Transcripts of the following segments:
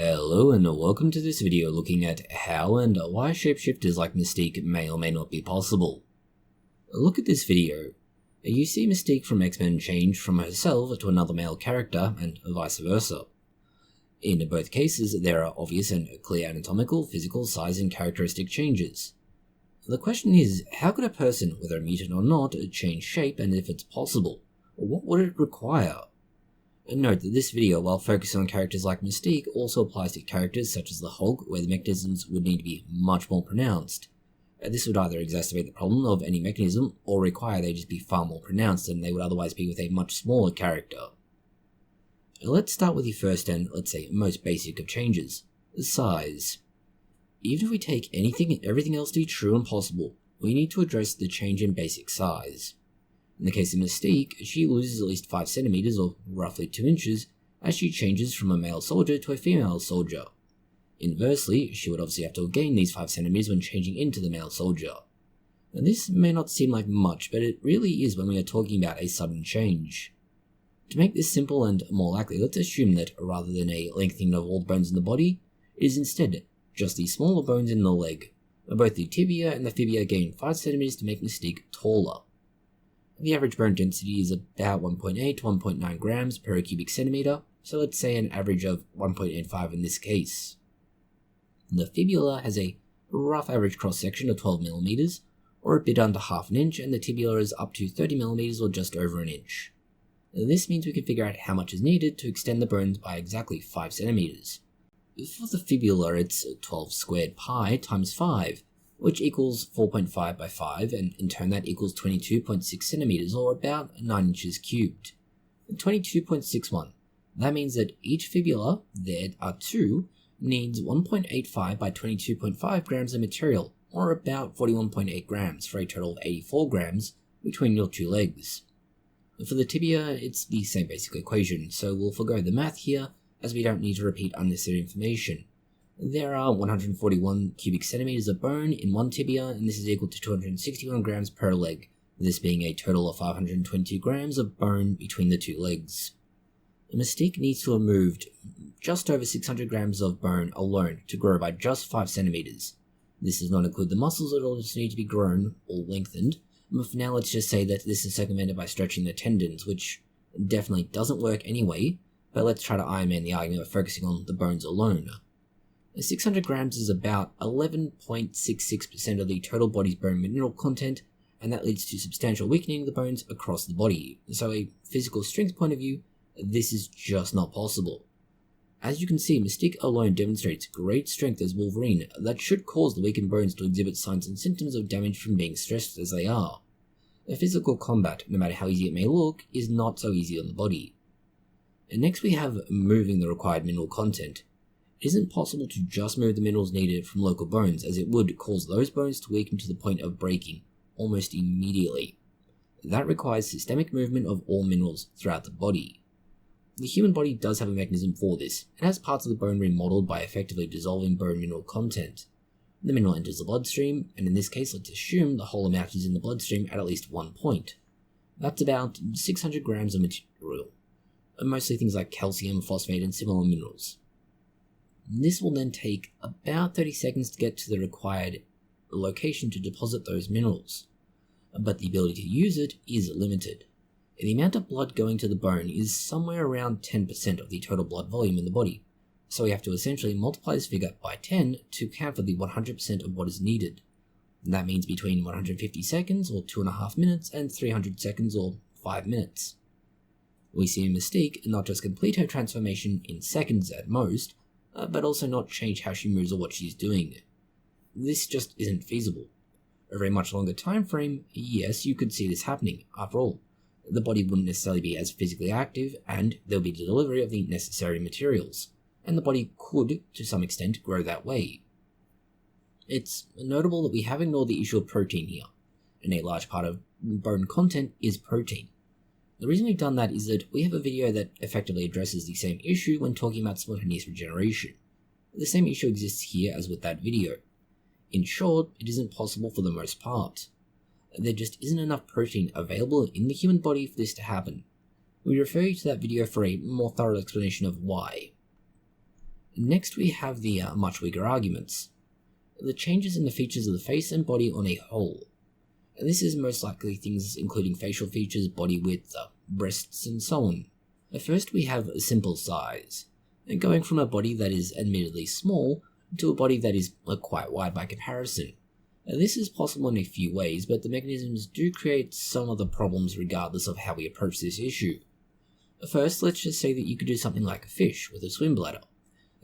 Hello and welcome to this video looking at how and why shapeshifters like Mystique may or may not be possible. Look at this video. You see Mystique from X-Men change from herself to another male character and vice versa. In both cases, there are obvious and clear anatomical, physical, size and characteristic changes. The question is, how could a person, whether a mutant or not, change shape, and if it's possible, what would it require? Note that this video, while focusing on characters like Mystique, also applies to characters such as the Hulk, where the mechanisms would need to be much more pronounced. This would either exacerbate the problem of any mechanism, or require they just be far more pronounced than they would otherwise be with a much smaller character. Let's start with the first and, let's say, most basic of changes, size. Even if we take anything and everything else to be true and possible, we need to address the change in basic size. In the case of Mystique, she loses at least 5 centimeters or roughly 2 inches as she changes from a male soldier to a female soldier. Inversely, she would obviously have to gain these 5 centimeters when changing into the male soldier. And this may not seem like much, but it really is when we are talking about a sudden change. To make this simple and more likely, let's assume that rather than a lengthening of all the bones in the body, it is instead just the smaller bones in the leg. Both the tibia and the fibia gain 5 centimeters to make Mystique taller. The average bone density is about 1.8 to 1.9 grams per cubic centimeter, so let's say an average of 1.85 in this case. The fibula has a rough average cross-section of 12 millimeters, or a bit under half an inch, and the tibia is up to 30 millimeters or just over an inch. This means we can figure out how much is needed to extend the bones by exactly 5 centimeters. For the fibula, it's 12 squared pi times 5, which equals 4.5 by 5, and in turn that equals 22.6 centimeters, or about 9 inches cubed. 22.61. That means that each fibula, there are 2, needs 1.85 by 22.5 grams of material, or about 41.8 grams, for a total of 84 grams between your 2 legs. For the tibia, it's the same basic equation, so we'll forgo the math here, as we don't need to repeat unnecessary information. There are 141 cubic centimeters of bone in one tibia, and this is equal to 261 grams per leg, this being a total of 522 grams of bone between the 2 legs. Mystique needs to have moved just over 600 grams of bone alone to grow by just 5 centimeters. This does not include the muscles that will just need to be grown or lengthened, but for now let's just say that this is circumvented by stretching the tendons, which definitely doesn't work anyway, but let's try to Iron Man the argument by focusing on the bones alone. 600 grams is about 11.66% of the total body's bone mineral content, and that leads to substantial weakening of the bones across the body. So a physical strength point of view, this is just not possible. As you can see, Mystique alone demonstrates great strength as Wolverine that should cause the weakened bones to exhibit signs and symptoms of damage from being stressed as they are. A physical combat, no matter how easy it may look, is not so easy on the body. And next we have moving the required mineral content. It isn't possible to just move the minerals needed from local bones, as it would cause those bones to weaken to the point of breaking almost immediately. That requires systemic movement of all minerals throughout the body. The human body does have a mechanism for this, and has parts of the bone remodeled by effectively dissolving bone mineral content. The mineral enters the bloodstream, and in this case let's assume the whole amount is in the bloodstream at least one point. That's about 600 grams of material, mostly things like calcium, phosphate and similar minerals. This will then take about 30 seconds to get to the required location to deposit those minerals, but the ability to use it is limited. The amount of blood going to the bone is somewhere around 10% of the total blood volume in the body, so we have to essentially multiply this figure by 10 to account for the 100% of what is needed. That means between 150 seconds or 2.5 minutes and 300 seconds or 5 minutes. We see in Mystique not just complete her transformation in seconds at most, but also not change how she moves or what she's doing. This just isn't feasible. Over a much longer time frame, yes, you could see this happening. After all, the body wouldn't necessarily be as physically active, and there'll be the delivery of the necessary materials, and the body could, to some extent, grow that way. It's notable that we have ignored the issue of protein here, and a large part of bone content is protein. The reason we've done that is that we have a video that effectively addresses the same issue when talking about spontaneous regeneration. The same issue exists here as with that video. In short, it isn't possible for the most part. There just isn't enough protein available in the human body for this to happen. We refer you to that video for a more thorough explanation of why. Next we have the much weaker arguments. The changes in the features of the face and body on a whole. And this is most likely things including facial features, body width, breasts, and so on. First we have simple size, and going from a body that is admittedly small to a body that is quite wide by comparison. This is possible in a few ways, but the mechanisms do create some of the problems regardless of how we approach this issue. First, let's just say that you could do something like a fish with a swim bladder.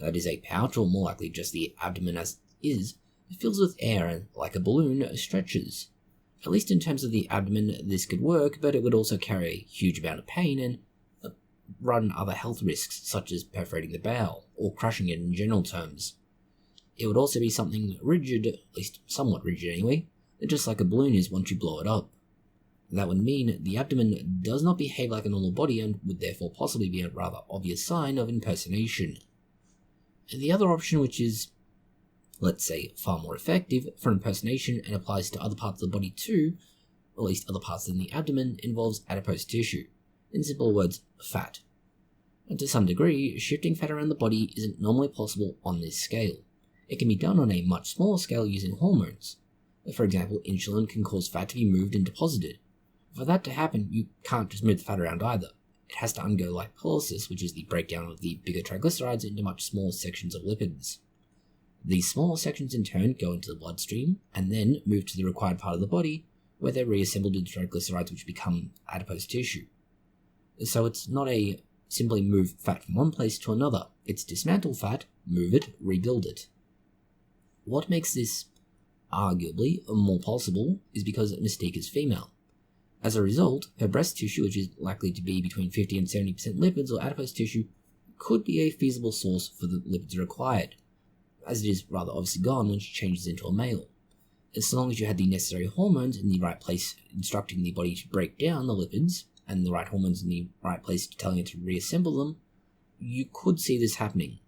That is a pouch, or more likely just the abdomen as it is, it fills with air and, like a balloon, stretches. At least in terms of the abdomen, this could work, but it would also carry a huge amount of pain and run other health risks, such as perforating the bowel, or crushing it in general terms. It would also be something rigid, at least somewhat rigid anyway, just like a balloon is once you blow it up. That would mean the abdomen does not behave like a normal body and would therefore possibly be a rather obvious sign of impersonation. And the other option, which is, let's say, far more effective for impersonation and applies to other parts of the body too, or at least other parts than the abdomen, involves adipose tissue. In simple words, fat. And to some degree, shifting fat around the body isn't normally possible on this scale. It can be done on a much smaller scale using hormones. For example, insulin can cause fat to be moved and deposited. For that to happen, you can't just move the fat around either. It has to undergo lipolysis, which is the breakdown of the bigger triglycerides into much smaller sections of lipids. These smaller sections in turn go into the bloodstream, and then move to the required part of the body, where they're reassembled into triglycerides which become adipose tissue. So it's not a simply move fat from one place to another, it's dismantle fat, move it, rebuild it. What makes this arguably more possible is because Mystique is female. As a result, her breast tissue, which is likely to be between 50 and 70% lipids or adipose tissue, could be a feasible source for the lipids required, as it is rather obviously gone when she changes into a male. As long as you had the necessary hormones in the right place instructing the body to break down the lipids, and the right hormones in the right place telling it to reassemble them, you could see this happening.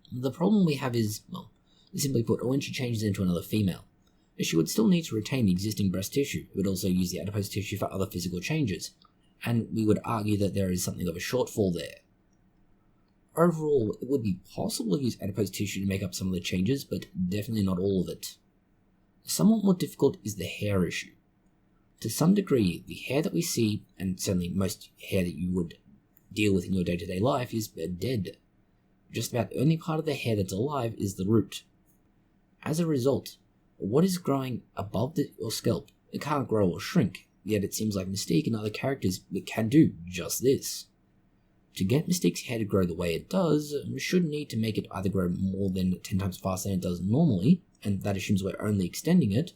The problem we have is, well, simply put, when she changes into another female, she would still need to retain the existing breast tissue. It would also use the adipose tissue for other physical changes, and we would argue that there is something of a shortfall there. Overall, it would be possible to use adipose tissue to make up some of the changes, but definitely not all of it. Somewhat more difficult is the hair issue. To some degree, the hair that we see, and certainly most hair that you would deal with in your day-to-day life, is dead. Just about the only part of the hair that's alive is the root. As a result, what is growing above your scalp, it can't grow or shrink, yet it seems like Mystique and other characters can do just this. To get Mystique's hair to grow the way it does, we should need to make it either grow more than 10 times faster than it does normally, and that assumes we're only extending it,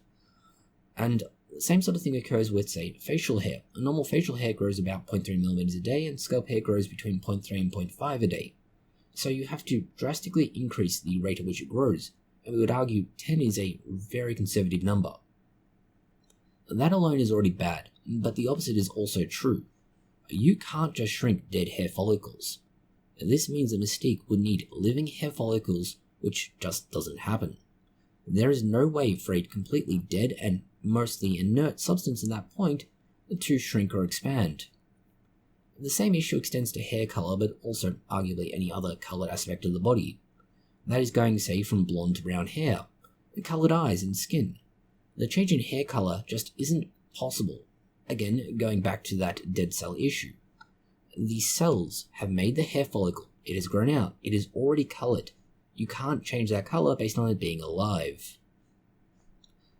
and the same sort of thing occurs with, say, facial hair. A normal facial hair grows about 0.3mm a day, and scalp hair grows between 0.3 and 0.5 a day. So you have to drastically increase the rate at which it grows, and we would argue 10 is a very conservative number. That alone is already bad, but the opposite is also true. You can't just shrink dead hair follicles. This means that Mystique would need living hair follicles, which just doesn't happen. There is no way for a completely dead and mostly inert substance at that point to shrink or expand. The same issue extends to hair color, but also arguably any other colored aspect of the body. That is going, say, from blonde to brown hair, and colored eyes and skin. The change in hair color just isn't possible. Again, going back to that dead cell issue. The cells have made the hair follicle, it has grown out, it is already colored. You can't change that color based on it being alive.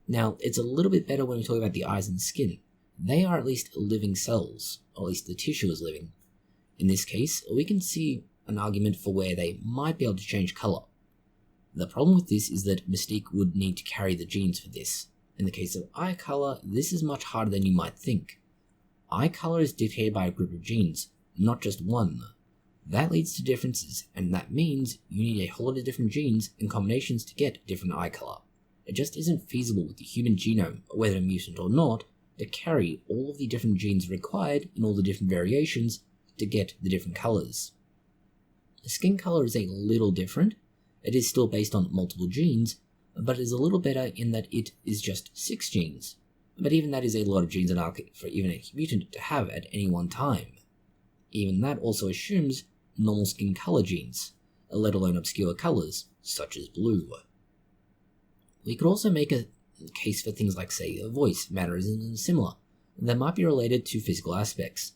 Now, it's a little bit better when we talk about the eyes and skin. They are at least living cells, or at least the tissue is living. In this case, we can see an argument for where they might be able to change color. The problem with this is that Mystique would need to carry the genes for this. In the case of eye color, this is much harder than you might think. Eye color is dictated by a group of genes, not just one. That leads to differences, and that means you need a whole lot of different genes and combinations to get different eye color. It just isn't feasible with the human genome, whether mutant or not, to carry all of the different genes required in all the different variations to get the different colors. Skin color is a little different. It is still based on multiple genes, but is a little better in that it is just 6 genes. But even that is a lot of genes for even a mutant to have at any one time. Even that also assumes normal skin color genes. let alone obscure colours, such as blue. We could also make a case for things like, say, voice, mannerisms, and similar, that might be related to physical aspects.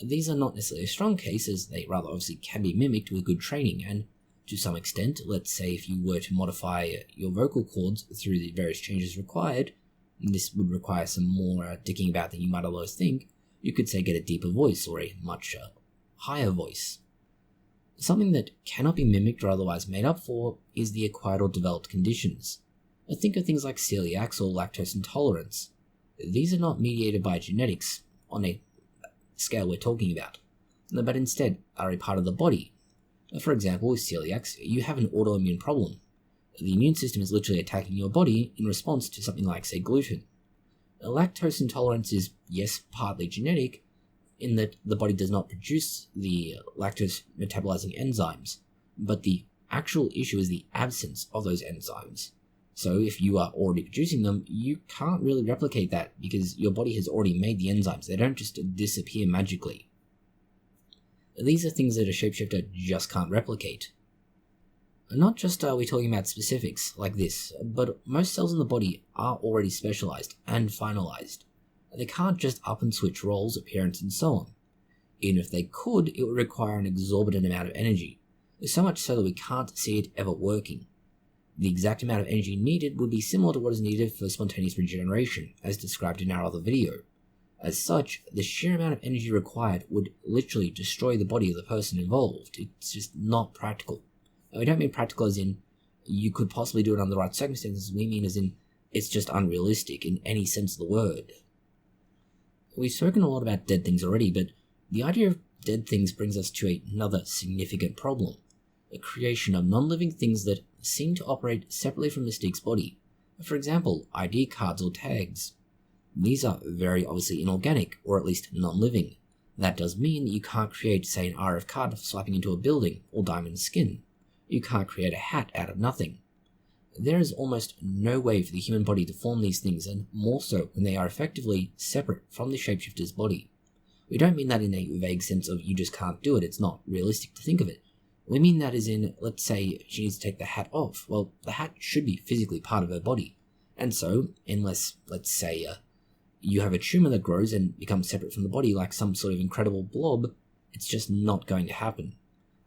These are not necessarily a strong case, as they rather obviously can be mimicked with good training, and to some extent, let's say if you were to modify your vocal cords through the various changes required, this would require some more dicking about than you might otherwise think, you could say get a deeper voice or a much higher voice. Something that cannot be mimicked or otherwise made up for is the acquired or developed conditions. Think of things like celiacs or lactose intolerance. These are not mediated by genetics on a scale we're talking about, but instead are a part of the body. For example, with celiacs, you have an autoimmune problem. The immune system is literally attacking your body in response to something like, say, gluten. Lactose intolerance is, yes, partly genetic, in that the body does not produce the lactose metabolizing enzymes, but the actual issue is the absence of those enzymes. So if you are already producing them, you can't really replicate that because your body has already made the enzymes. They don't just disappear magically. These are things that a shapeshifter just can't replicate. Not just are we talking about specifics like this, but most cells in the body are already specialized and finalized. They can't just up and switch roles, appearance, and so on. Even if they could, it would require an exorbitant amount of energy, so much so that we can't see it ever working. The exact amount of energy needed would be similar to what is needed for spontaneous regeneration, as described in our other video. As such, the sheer amount of energy required would literally destroy the body of the person involved. It's just not practical. And we don't mean practical as in you could possibly do it under the right circumstances, we mean as in it's just unrealistic in any sense of the word. We've spoken a lot about dead things already, but the idea of dead things brings us to another significant problem. The creation of non-living things that seem to operate separately from Mystique's body. For example, ID cards or tags. These are very obviously inorganic, or at least non-living. That does mean you can't create, say, an RF card for swiping into a building, or diamond skin. You can't create a hat out of nothing. There is almost no way for the human body to form these things, and more so when they are effectively separate from the shapeshifter's body. We don't mean that in a vague sense of you just can't do it, it's not realistic to think of it. We mean that as in, let's say she needs to take the hat off. Well, the hat should be physically part of her body. And so, unless, let's say, you have a tumor that grows and becomes separate from the body like some sort of incredible blob, it's just not going to happen.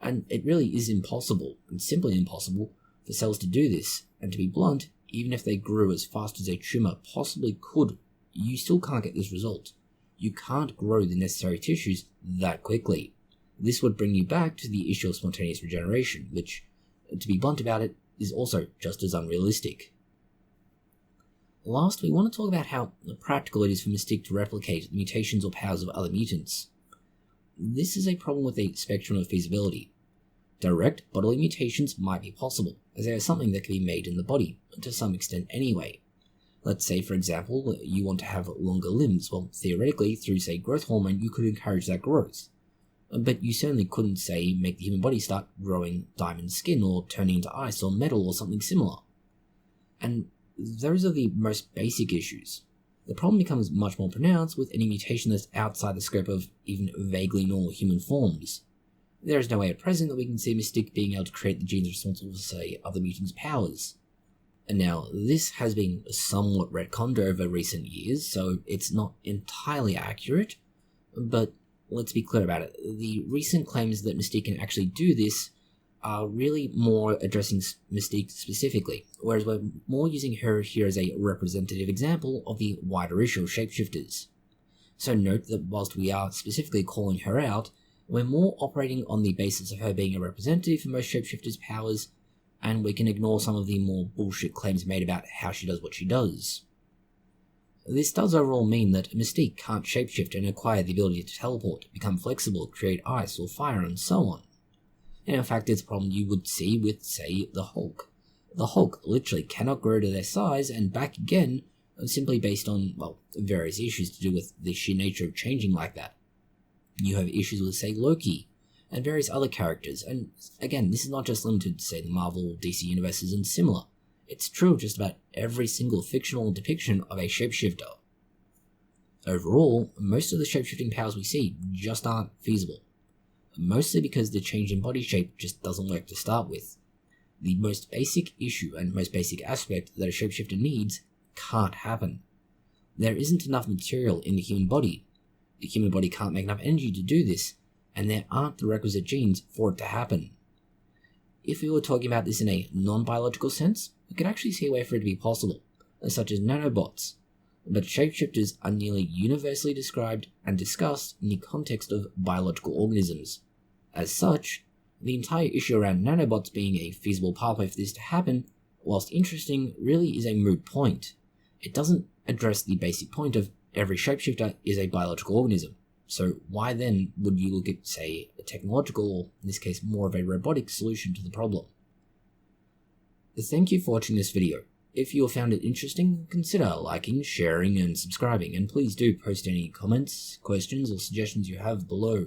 And it really is impossible, and simply impossible, for cells to do this. And to be blunt, even if they grew as fast as a tumor possibly could, you still can't get this result. You can't grow the necessary tissues that quickly. This would bring you back to the issue of spontaneous regeneration, which, to be blunt about it, is also just as unrealistic. Last, we want to talk about how practical it is for Mystique to replicate the mutations or powers of other mutants. This is a problem with a spectrum of feasibility. Direct bodily mutations might be possible, as they are something that can be made in the body, to some extent anyway. Let's say, for example, you want to have longer limbs. Well, theoretically, through, say, growth hormone, you could encourage that growth. But you certainly couldn't, say, make the human body start growing diamond skin or turning into ice or metal or something similar. And those are the most basic issues. The problem becomes much more pronounced with any mutation that's outside the scope of even vaguely normal human forms. There is no way at present that we can see Mystique being able to create the genes responsible for, say, other mutants' powers. And now, this has been somewhat retconned over recent years, so it's not entirely accurate, but let's be clear about it. The recent claims that Mystique can actually do this are really more addressing Mystique specifically, whereas we're more using her here as a representative example of the wider issue of shapeshifters. So note that whilst we are specifically calling her out, we're more operating on the basis of her being a representative for most shapeshifters' powers, and we can ignore some of the more bullshit claims made about how she does what she does. This does overall mean that Mystique can't shapeshift and acquire the ability to teleport, become flexible, create ice or fire, and so on. And in fact, it's a problem you would see with, say, the Hulk. The Hulk literally cannot grow to their size and back again, simply based on, well, various issues to do with the sheer nature of changing like that. You have issues with, say, Loki, and various other characters, and again, this is not just limited to, say, the Marvel, DC universes and similar. It's true of just about every single fictional depiction of a shapeshifter. Overall, most of the shapeshifting powers we see just aren't feasible. mostly because the change in body shape just doesn't work to start with. The most basic issue and most basic aspect that a shapeshifter needs can't happen. There isn't enough material in the human body. The human body can't make enough energy to do this, and there aren't the requisite genes for it to happen. If we were talking about this in a non-biological sense, we could actually see a way for it to be possible, such as nanobots, but shapeshifters are nearly universally described and discussed in the context of biological organisms. As such, the entire issue around nanobots being a feasible pathway for this to happen, whilst interesting, really is a moot point. It doesn't address the basic point of every shapeshifter is a biological organism. So why then would you look at, say, a technological, or in this case more of a robotic solution to the problem? Thank you for watching this video. If you have found it interesting, consider liking, sharing and subscribing, and please do post any comments, questions or suggestions you have below.